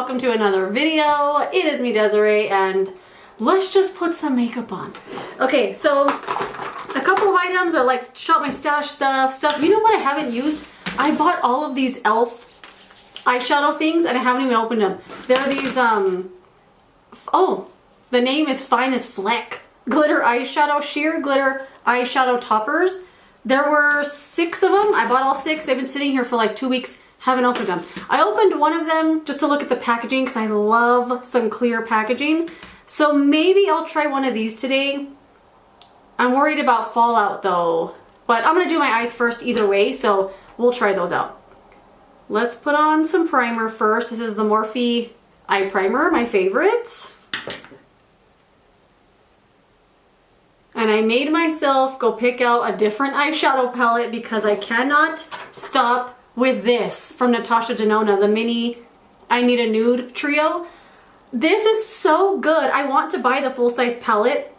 welcome to another video. It is me, Desiree, and let's just put some makeup on. Okay, so a couple of items are like shop my stash stuff. You know what I haven't used? I bought all of these e.l.f. eyeshadow things and I haven't even opened them. They're these, oh, the name is Fine as Fleck. Glitter eyeshadow, sheer glitter eyeshadow toppers. There were 6 of them. I bought all 6. They've been sitting here for like 2 weeks. Haven't opened them. I opened one of them just to look at the packaging because I love some clear packaging. So maybe I'll try one of these today. I'm worried about fallout though. But I'm going to do my eyes first either way, so we'll try those out. Let's put on some primer first. This is the Morphe eye primer, my favorite. And I made myself go pick out a different eyeshadow palette because I cannot stop with this from Natasha Denona, the mini I Need a Nude trio. This is so good. I want to buy the full-size palette.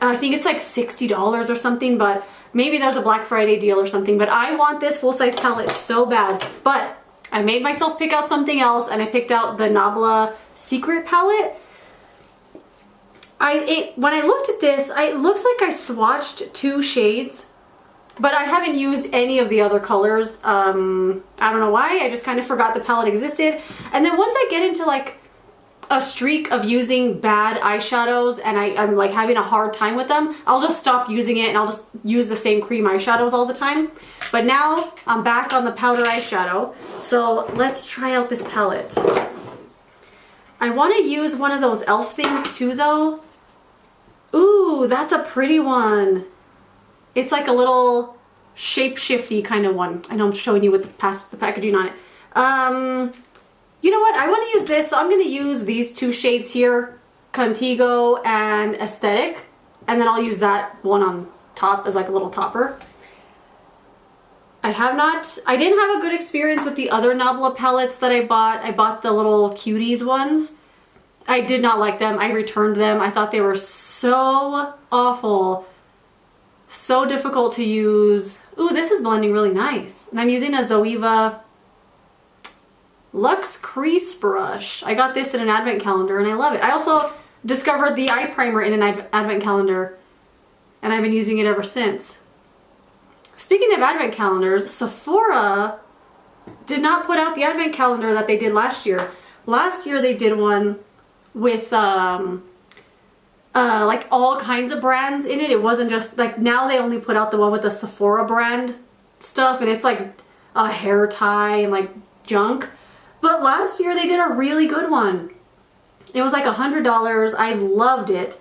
I think it's like $60 or something, but maybe there's a Black Friday deal or something. But I want this full-size palette so bad. But I made myself pick out something else, and I picked out the Nabla Secret palette. When I looked at this, it looks like I swatched 2 shades, but I haven't used any of the other colors. I don't know why. I just kind of forgot the palette existed. And then once I get into like a streak of using bad eyeshadows and I'm like having a hard time with them, I'll just stop using it and I'll just use the same cream eyeshadows all the time. But now I'm back on the powder eyeshadow. So let's try out this palette. I want to use one of those e.l.f. things too though. Ooh, that's a pretty one. It's like a little shape-shifty kind of one. I know I'm showing you with the packaging on it. You know what? I want to use this, so I'm going to use these 2 shades here, Contigo and Aesthetic. And then I'll use that one on top as like a little topper. I didn't have a good experience with the other Nabla palettes that I bought. I bought the little cuties ones. I did not like them. I returned them. I thought they were so awful. So difficult to use. Ooh, this is blending really nice. And I'm using a Zoeva Luxe Crease Brush. I got this in an advent calendar and I love it. I also discovered the eye primer in an advent calendar and I've been using it ever since. Speaking of advent calendars, Sephora did not put out the advent calendar that they did last year. Last year they did one with like all kinds of brands in it. It wasn't just like, now they only put out the one with the Sephora brand stuff and it's like a hair tie and like junk. But last year they did a really good one. It was like $100. I loved it.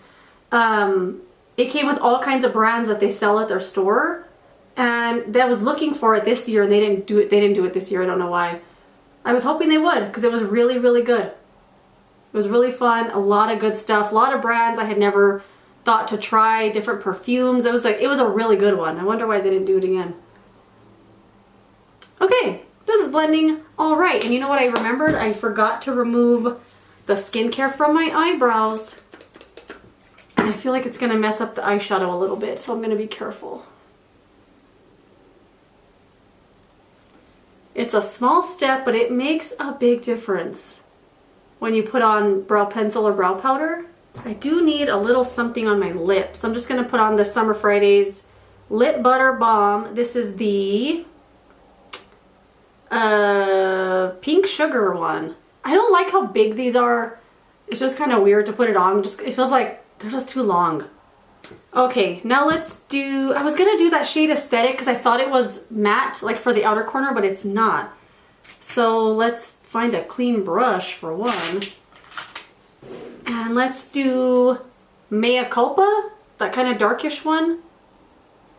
It came with all kinds of brands that they sell at their store. And I was looking for it this year and they didn't do it. They didn't do it this year. I don't know why. I was hoping they would because it was really, really good. It was really fun. A lot of good stuff. A lot of brands I had never thought to try. Different perfumes. It was a really good one. I wonder why they didn't do it again. Okay, this is blending all right. And you know what I remembered? I forgot to remove the skincare from my eyebrows. And I feel like it's going to mess up the eyeshadow a little bit, so I'm going to be careful. It's a small step, but it makes a big difference when you put on brow pencil or brow powder. I do need a little something on my lips. I'm just going to put on the Summer Fridays Lip Butter Balm. This is the pink sugar one. I don't like how big these are. It's just kind of weird to put it on. It feels like they're just too long. Okay, now let's do, I was going to do that shade Aesthetic because I thought it was matte, like for the outer corner, but it's not. So let's find a clean brush for one. And let's do Mea Culpa, that kind of darkish one.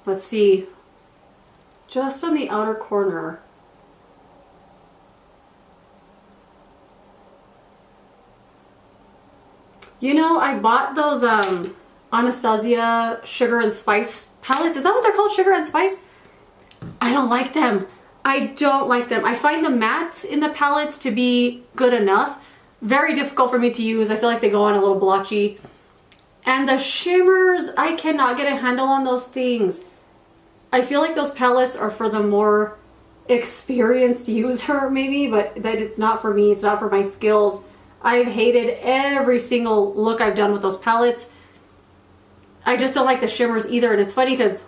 Let's see, just on the outer corner. You know, I bought those Anastasia Sugar and Spice palettes. Is that what they're called? Sugar and Spice? I don't like them. I don't like them. I find the mattes in the palettes to be good enough. Very difficult for me to use. I feel like they go on a little blotchy. And the shimmers, I cannot get a handle on those things. I feel like those palettes are for the more experienced user maybe, but that it's not for me. It's not for my skills. I've hated every single look I've done with those palettes. I just don't like the shimmers either, and it's funny because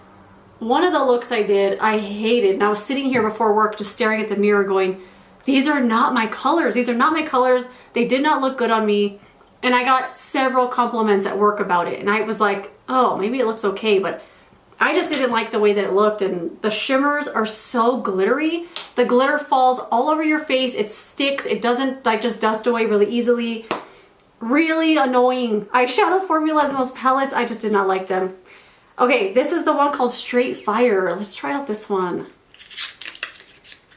one of the looks I did, I hated, and I was sitting here before work just staring at the mirror going, these are not my colors. These are not my colors. They did not look good on me. And I got several compliments at work about it. And I was like, oh, maybe it looks okay, but I just didn't like the way that it looked. And the shimmers are so glittery. The glitter falls all over your face. It sticks. It doesn't like just dust away really easily. Really annoying eyeshadow formulas in those palettes. I just did not like them. Okay, this is the one called Straight Fire. Let's try out this one.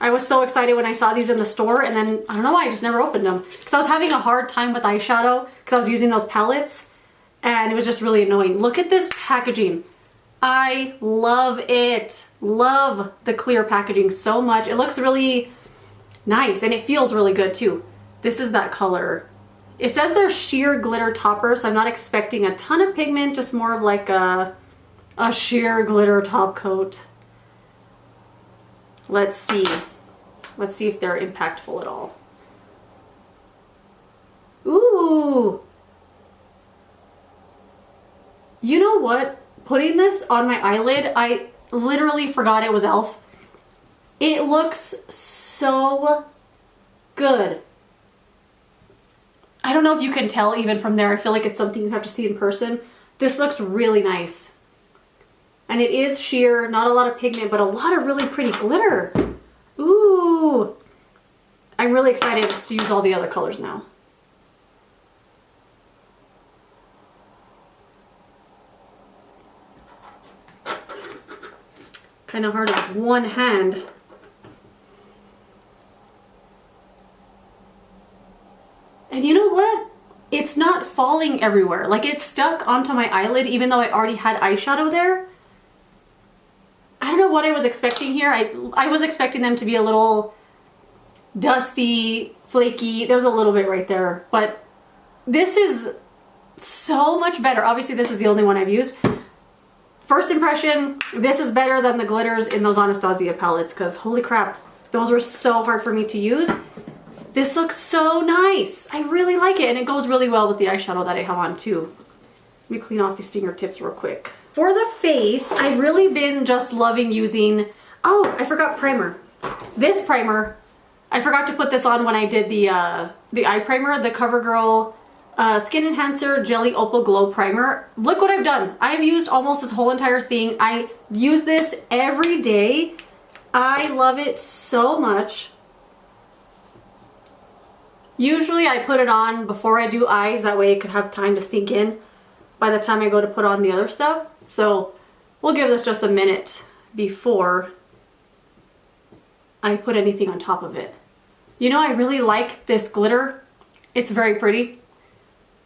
I was so excited when I saw these in the store, and then I don't know why I just never opened them because I was having a hard time with eyeshadow because I was using those palettes and it was just really annoying. Look at this packaging. I love it. Love the clear packaging so much. It looks really nice and it feels really good too. This is that color. It says they're sheer glitter toppers, so I'm not expecting a ton of pigment, just more of like a sheer glitter top coat. Let's see. Let's see if they're impactful at all. Ooh! You know what? Putting this on my eyelid, I literally forgot it was e.l.f. It looks so good. I don't know if you can tell even from there. I feel like it's something you have to see in person. This looks really nice. And it is sheer, not a lot of pigment, but a lot of really pretty glitter. Ooh! I'm really excited to use all the other colors now. Kind of hard with one hand. And you know what? It's not falling everywhere. Like it's stuck onto my eyelid even though I already had eyeshadow there. I don't know what I was expecting here. I was expecting them to be a little dusty, flaky. There's a little bit right there, but this is so much better. Obviously, this is the only one I've used. First impression, this is better than the glitters in those Anastasia palettes because holy crap, those were so hard for me to use. This looks so nice. I really like it, and it goes really well with the eyeshadow that I have on too. Let me clean off these fingertips real quick. For the face, I've really been just loving using, oh, I forgot primer. This primer, I forgot to put this on when I did the eye primer, the CoverGirl Skin Enhancer Jelly Opal Glow Primer. Look what I've done. I've used almost this whole entire thing. I use this every day. I love it so much. Usually I put it on before I do eyes, that way it could have time to sink in by the time I go to put on the other stuff. So we'll give this just a minute before I put anything on top of it. You know, I really like this glitter. It's very pretty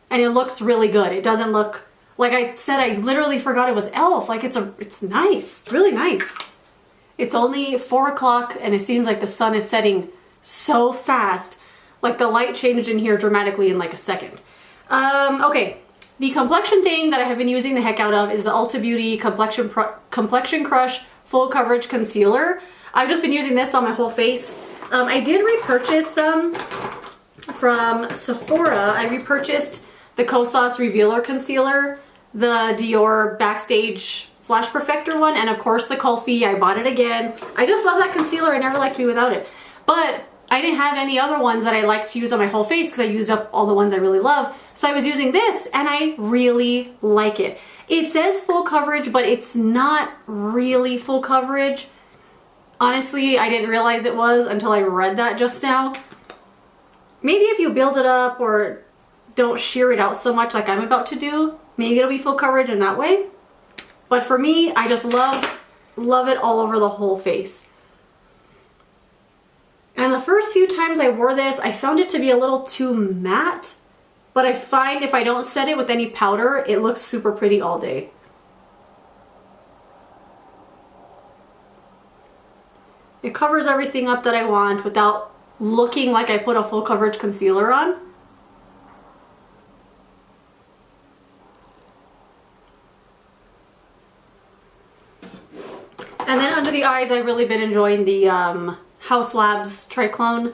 and it looks really good. It doesn't look, like I said, I literally forgot it was e.l.f. Like it's nice, really nice. It's only 4 o'clock and it seems like the sun is setting so fast. Like the light changed in here dramatically in like a second. Okay. The complexion thing that I have been using the heck out of is the Ulta Beauty Complexion Crush Full Coverage Concealer. I've just been using this on my whole face. I did repurchase some from Sephora. I repurchased the Kosas Revealer Concealer, the Dior Backstage Flash Perfector one, and of course the Kulfi. I bought it again. I just love that concealer. I never liked to be without it. But I didn't have any other ones that I like to use on my whole face because I used up all the ones I really love. So I was using this and I really like it. It says full coverage, but it's not really full coverage. Honestly, I didn't realize it was until I read that just now. Maybe if you build it up or don't shear it out so much like I'm about to do, maybe it'll be full coverage in that way. But for me, I just love it all over the whole face. And the first few times I wore this, I found it to be a little too matte, but I find if I don't set it with any powder, it looks super pretty all day. It covers everything up that I want without looking like I put a full coverage concealer on. And then under the eyes, I've really been enjoying the House Labs Triclone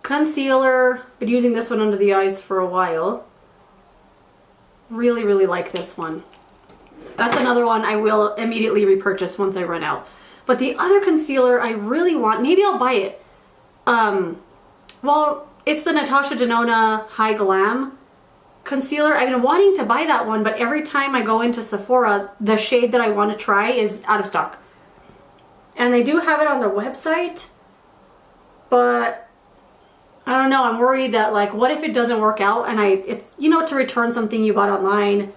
Concealer, been using this one under the eyes for a while. Really, really like this one. That's another one I will immediately repurchase once I run out. But the other concealer I really want, maybe I'll buy it. Well, it's the Natasha Denona High Glam concealer. I've been wanting to buy that one, but every time I go into Sephora, the shade that I want to try is out of stock. And they do have it on their website, but I don't know, I'm worried that, like, what if it doesn't work out and it's, you know, to return something you bought online,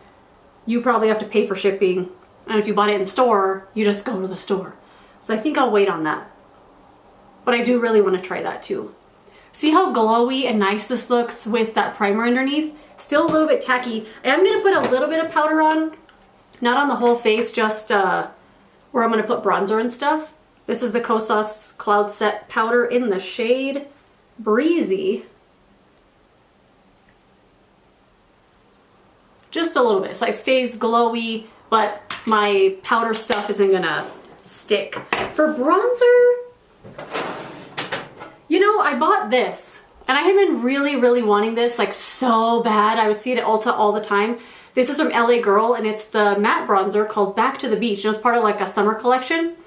you probably have to pay for shipping. And if you bought it in store, you just go to the store. So I think I'll wait on that. But I do really want to try that too. See how glowy and nice this looks with that primer underneath? Still a little bit tacky. I'm going to put a little bit of powder on. Not on the whole face, just where I'm going to put bronzer and stuff. This is the Kosas Cloud Set powder in the shade Breezy. Just a little bit, so it stays glowy, but my powder stuff isn't gonna stick. For bronzer, you know, I bought this, and I have been really, really wanting this, like, so bad. I would see it at Ulta all the time. This is from LA Girl, and it's the matte bronzer called Back to the Beach. It was part of like a summer collection.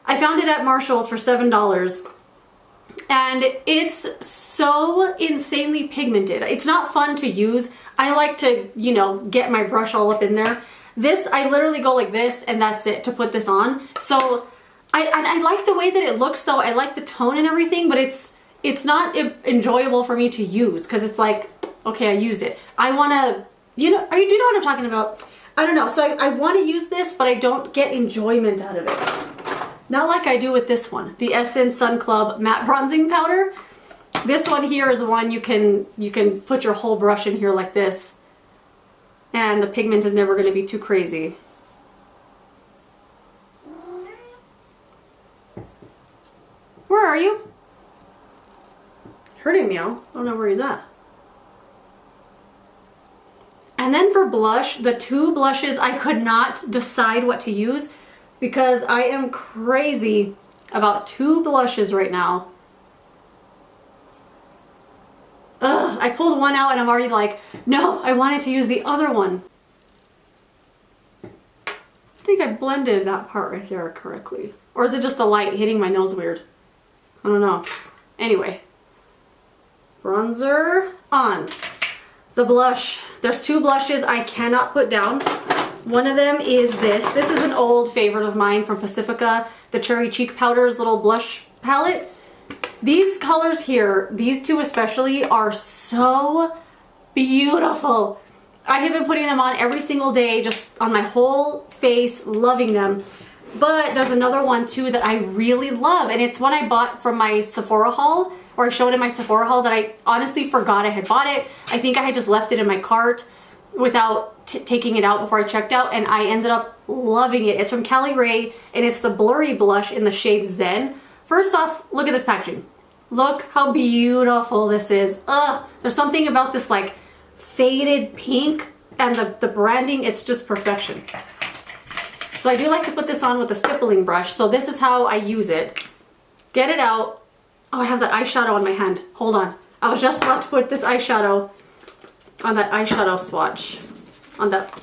I found it at Marshall's for $7. And it's so insanely pigmented. It's not fun to use. I like to, you know, get my brush all up in there. This, I literally go like this and that's it to put this on. So I like the way that it looks though. I like the tone and everything, but it's not enjoyable for me to use because it's like, okay, I used it. I want to, you know, do you know what I'm talking about? I don't know. So I want to use this, but I don't get enjoyment out of it. Not like I do with this one, the Essence Sun Club Matte Bronzing Powder. This one here is one you can put your whole brush in here like this, and the pigment is never going to be too crazy. Where are you? Heard him meow. I don't know where he's at. And then for blush, the two blushes I could not decide what to use because I am crazy about two blushes right now. Ugh, I pulled one out and I'm already like, no, I wanted to use the other one. I think I blended that part right there correctly. Or is it just the light hitting my nose weird? I don't know. Anyway, bronzer on. The blush. There's two blushes I cannot put down. One of them is this. This is an old favorite of mine from Pacifica, the Cherry Cheek Powders little blush palette. These colors here, these two especially, are so beautiful. I have been putting them on every single day, just on my whole face, loving them. But there's another one too that I really love, and it's one I bought from my Sephora haul, or I showed in my Sephora haul that I honestly forgot I had bought it. I think I had just left it in my cart without taking it out before I checked out, and I ended up loving it. It's from Cali Ray, and it's the Blurry Blush in the shade Zen. First off, look at this packaging. Look how beautiful this is. Ugh, there's something about this like faded pink and the branding, it's just perfection. So I do like to put this on with a stippling brush. So this is how I use it. Get it out. Oh, I have that eyeshadow on my hand. Hold on. I was just about to put this eyeshadow on that eyeshadow swatch. On that.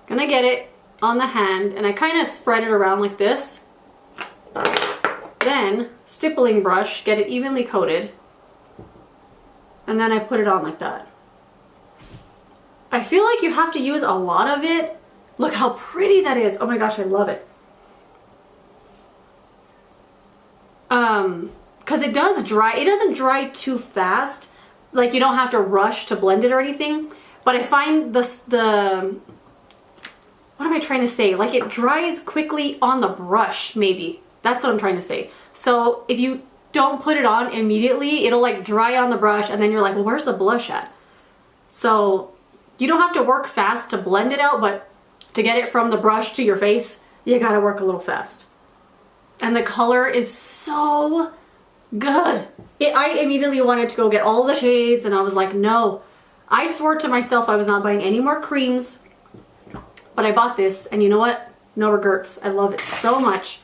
Gonna get it on the hand and I kind of spread it around like this. Then stippling brush, get it evenly coated. And then I put it on like that. I feel like you have to use a lot of it. Look how pretty that is. Oh my gosh, I love it. Because it does dry. It doesn't dry too fast. Like you don't have to rush to blend it or anything. But I find what am I trying to say? Like it dries quickly on the brush, maybe. That's what I'm trying to say. So if you don't put it on immediately, it'll like dry on the brush and then you're like, well, where's the blush at? So you don't have to work fast to blend it out, but to get it from the brush to your face, you gotta work a little fast. And the color is so good. I immediately wanted to go get all the shades and I was like, no. I swore to myself I was not buying any more creams, but I bought this and you know what? No regrets. I love it so much.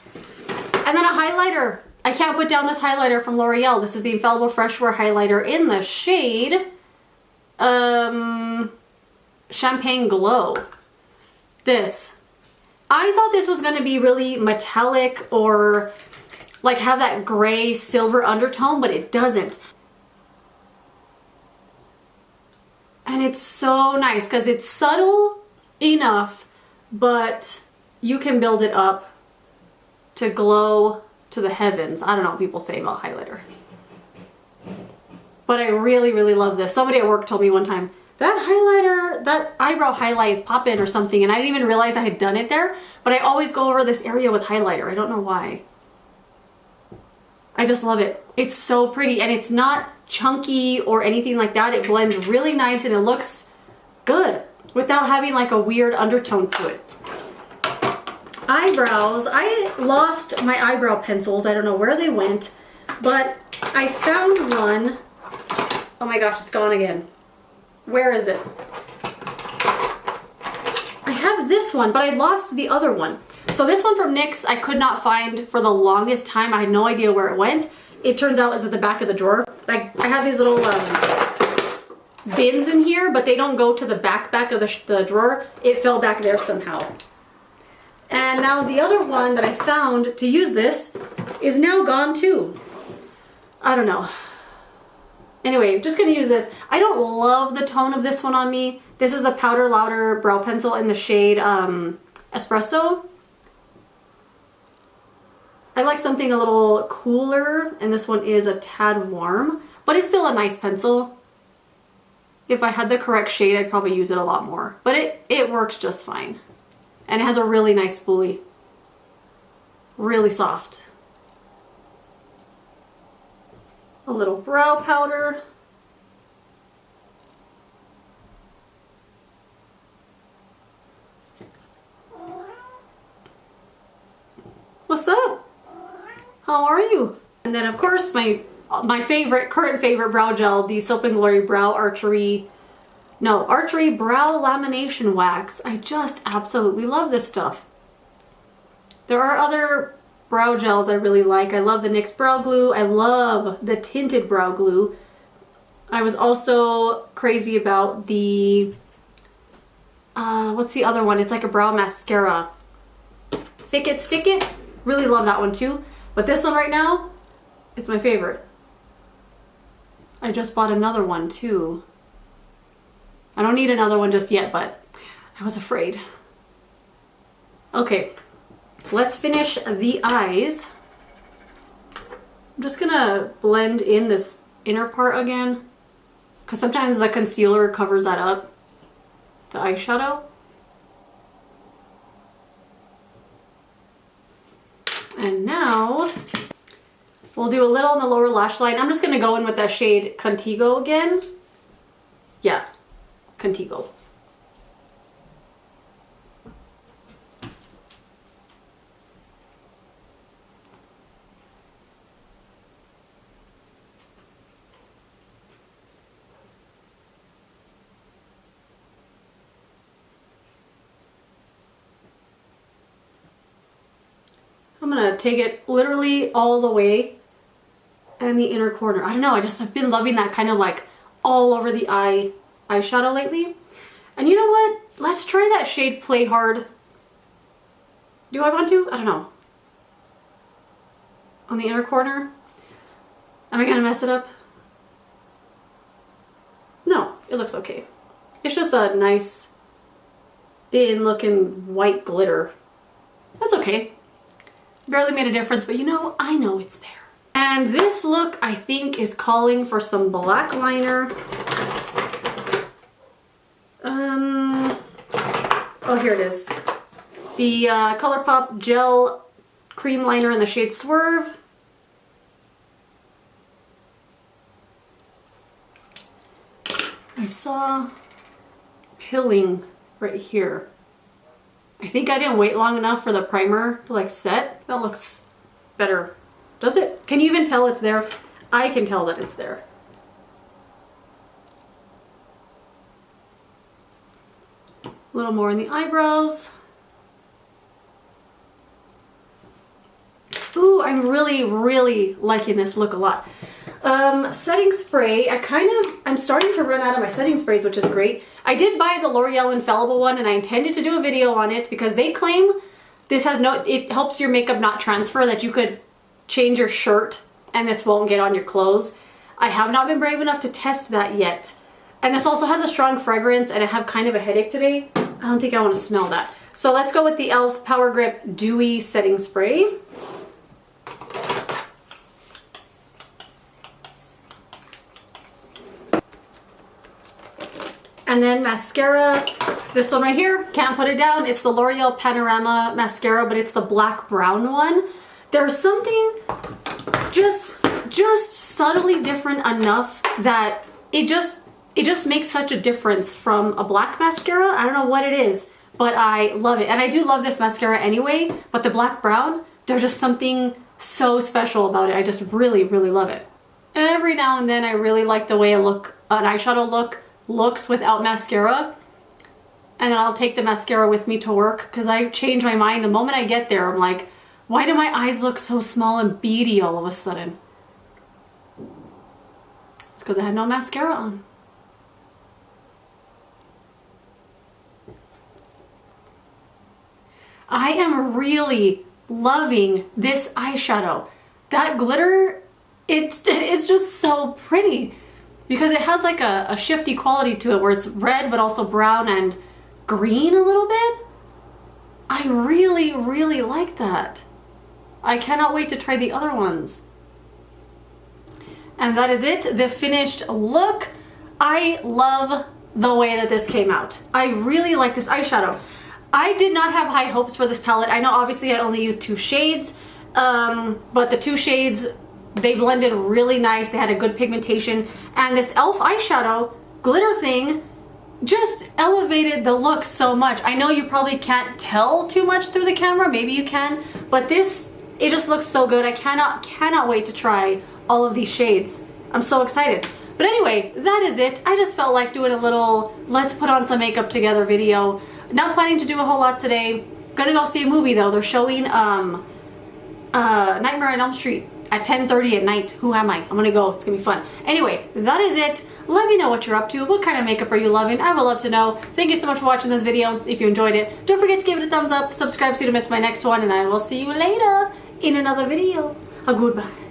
And then a highlighter. I can't put down this highlighter from L'Oreal. This is the Infallible Freshwear Highlighter in the shade Champagne Glow. This. I thought this was going to be really metallic or like have that gray silver undertone, but it doesn't. And it's so nice because it's subtle enough, but you can build it up to glow to the heavens. I don't know what people say about highlighter. But I really, really love this. Somebody at work told me one time, that highlighter, that eyebrow highlight is popping or something, and I didn't even realize I had done it there, but I always go over this area with highlighter. I don't know why. I just love it. It's so pretty, and it's not chunky or anything like that. It blends really nice and it looks good without having like a weird undertone to it. Eyebrows. I lost my eyebrow pencils. I don't know where they went, but I found one. Oh my gosh, it's gone again. Where is it? I have this one, but I lost the other one. So this one from NYX I could not find for the longest time. I had no idea where it went. It turns out it's at the back of the drawer. Like, I have these little bins in here, but they don't go to the back of the drawer. It fell back there somehow. And now the other one that I found to use this is now gone too. I don't know. Anyway, just gonna use this. I don't love the tone of this one on me. This is the Powder Louder brow pencil in the shade Espresso. I like something a little cooler, and this one is a tad warm, but it's still a nice pencil. If I had the correct shade, I'd probably use it a lot more, but it works just fine. And it has a really nice spoolie. Really soft. A little brow powder. What's up? How are you? And then of course my current favorite brow gel, the Soap & Glory Archery Brow Lamination Wax. I just absolutely love this stuff. There are other brow gels I really like. I love the NYX Brow Glue. I love the Tinted Brow Glue. I was also crazy about the, what's the other one? It's like a brow mascara. Thick It, Stick It. Really love that one too. But this one right now, it's my favorite. I just bought another one too. I don't need another one just yet, but I was afraid. Okay, let's finish the eyes. I'm just gonna blend in this inner part again, because sometimes the concealer covers that up, the eyeshadow. And now we'll do a little in the lower lash line. I'm just gonna go in with that shade Contigo again. Yeah, Contigo. I'm gonna take it literally all the way and the inner corner. I don't know, I've been loving that kind of like all over the eye eyeshadow lately. And you know what? Let's try that shade Play Hard. Do I want to? I don't know. On the inner corner. Am I gonna mess it up? No, it looks okay. It's just a nice thin looking white glitter. That's okay. Barely made a difference, but you know, I know it's there. And this look, I think, is calling for some black liner. Oh, here it is. The ColourPop Gel Cream Liner in the shade Swerve. I saw pilling right here. I think I didn't wait long enough for the primer to like set. That looks better. Does it? Can you even tell it's there? I can tell that it's there. A little more in the eyebrows. Ooh, I'm really, really liking this look a lot. Setting spray, I'm starting to run out of my setting sprays, which is great. I did buy the L'Oreal Infallible one, and I intended to do a video on it because they claim this has it helps your makeup not transfer, that you could change your shirt and this won't get on your clothes. I have not been brave enough to test that yet. And this also has a strong fragrance, and I have kind of a headache today. I don't think I want to smell that. So let's go with the e.l.f. Power Grip Dewy Setting Spray. And then mascara, this one right here, can't put it down. It's the L'Oreal Panorama Mascara, but it's the black brown one. There's something just subtly different enough that it just makes such a difference from a black mascara. I don't know what it is, but I love it. And I do love this mascara anyway, but the black brown, there's just something so special about it. I just really, really love it. Every now and then I really like the way an eyeshadow looks without mascara, and then I'll take the mascara with me to work because I change my mind the moment I get there. I'm like, why do my eyes look so small and beady all of a sudden? It's because I had no mascara on. I am really loving this eyeshadow. That glitter, it's just so pretty because it has like a shifty quality to it where it's red but also brown and green a little bit. I really, really like that. I cannot wait to try the other ones. And that is it, the finished look. I love the way that this came out. I really like this eyeshadow. I did not have high hopes for this palette. I know obviously I only used 2 shades, but the 2 shades, they blended really nice. They had a good pigmentation. And this e.l.f. eyeshadow glitter thing just elevated the look so much. I know you probably can't tell too much through the camera. Maybe you can, but this, it just looks so good. I cannot wait to try all of these shades. I'm so excited. But anyway, that is it. I just felt like doing a little let's put on some makeup together video. Not planning to do a whole lot today. Gonna go see a movie though. They're showing Nightmare on Elm Street at 10:30 at night. Who am I? I'm gonna go. It's gonna be fun. Anyway, that is it. Let me know what you're up to. What kind of makeup are you loving? I would love to know. Thank you so much for watching this video. If you enjoyed it, don't forget to give it a thumbs up, subscribe so you don't miss my next one, and I will see you later in another video. Goodbye.